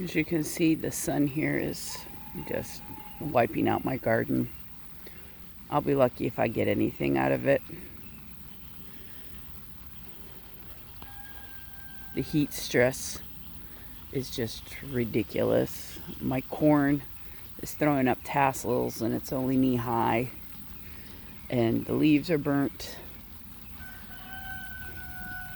As you can see, the sun here is just wiping out my garden. I'll be lucky if I get anything out of it. The heat stress is just ridiculous. My corn is throwing up tassels and it's only knee high. And the leaves are burnt.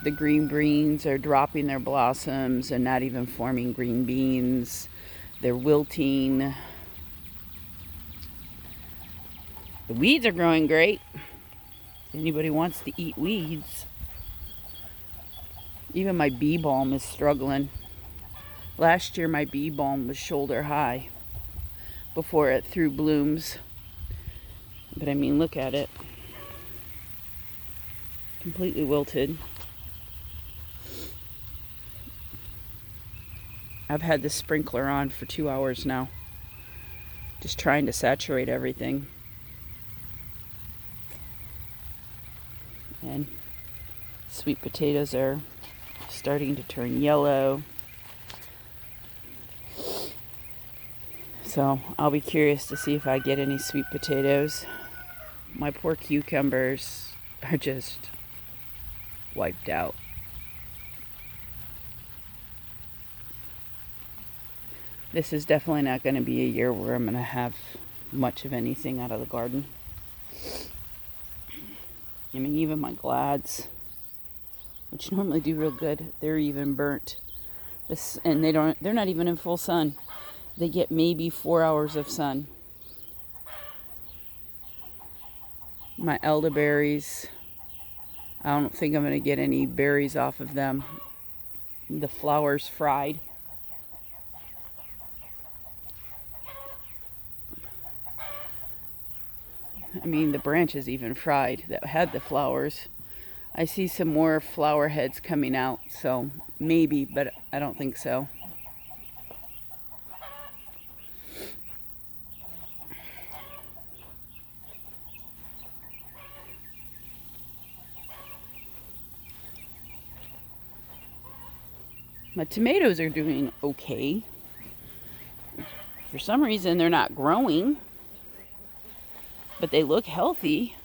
The green beans are dropping their blossoms and not even forming green beans. They're wilting. The weeds are growing great. If anybody wants to eat weeds. Even my bee balm is struggling. Last year my bee balm was shoulder high before it threw blooms. But I mean, look at it. Completely wilted. I've had the sprinkler on for 2 hours now. Just trying to saturate everything. And sweet potatoes are starting to turn yellow. So I'll be curious to see if I get any sweet potatoes. My poor cucumbers are just wiped out. This is definitely not going to be a year where I'm going to have much of anything out of the garden. I mean, even my glads, which normally do real good, they're even burnt. And they're not even in full sun. They get maybe 4 hours of sun. My elderberries, I don't think I'm going to get any berries off of them. The flowers fried. I mean, the branches even fried that had the flowers. I see some more flower heads coming out, so maybe, but I don't think so. My tomatoes are doing okay. For some reason, they're not growing, but they look healthy.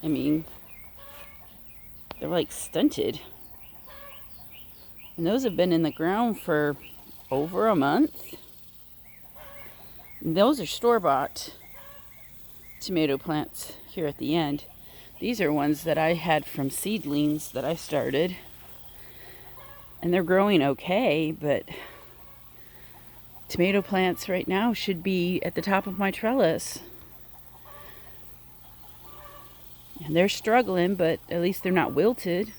I mean, they're like stunted. And those have been in the ground for over a month. And those are store-bought tomato plants here at the end. These are ones that I had from seedlings that I started. And they're growing okay, but tomato plants right now should be at the top of my trellis. And they're struggling, but at least they're not wilted.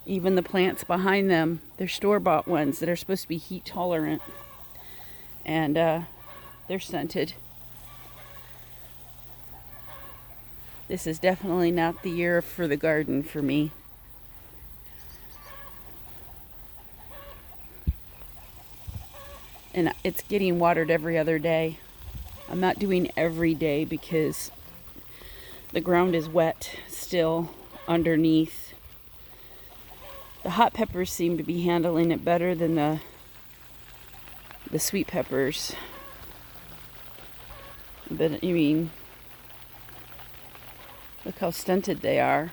Even the plants behind them, they're store-bought ones that are supposed to be heat tolerant. And they're stunted. This is definitely not the year for the garden for me. And it's getting watered every other day. I'm not doing every day because the ground is wet still underneath. The hot peppers seem to be handling it better than the sweet peppers. But I mean, look how stunted they are.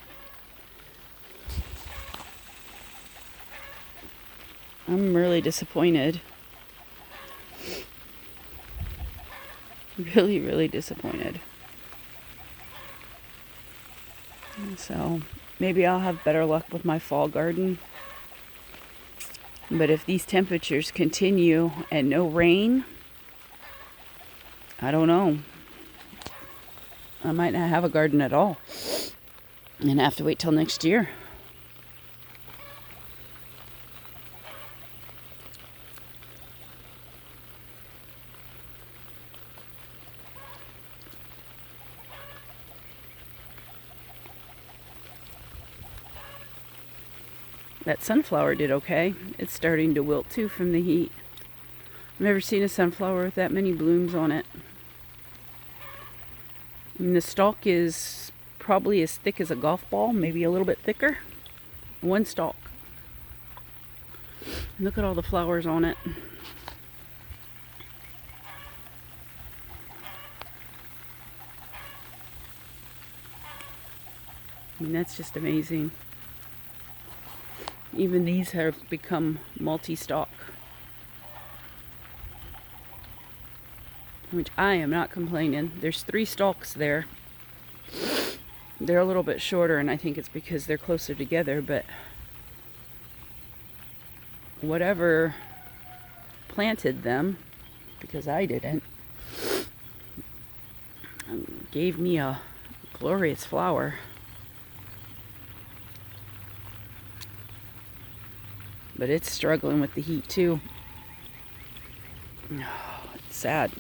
I'm really disappointed. Really, really disappointed. So maybe I'll have better luck with my fall garden. But if these temperatures continue and no rain, I don't know. I might not have a garden at all and have to wait till next year. That sunflower did okay. It's starting to wilt too from the heat. I've never seen a sunflower with that many blooms on it. And the stalk is probably as thick as a golf ball, maybe a little bit thicker. One stalk. Look at all the flowers on it. I mean, that's just amazing. Even these have become multi-stalk, which I am not complaining. There's 3 stalks there. They're a little bit shorter, and I think it's because they're closer together, but whatever planted them, because I didn't, gave me a glorious flower. But it's struggling with the heat too. It's sad.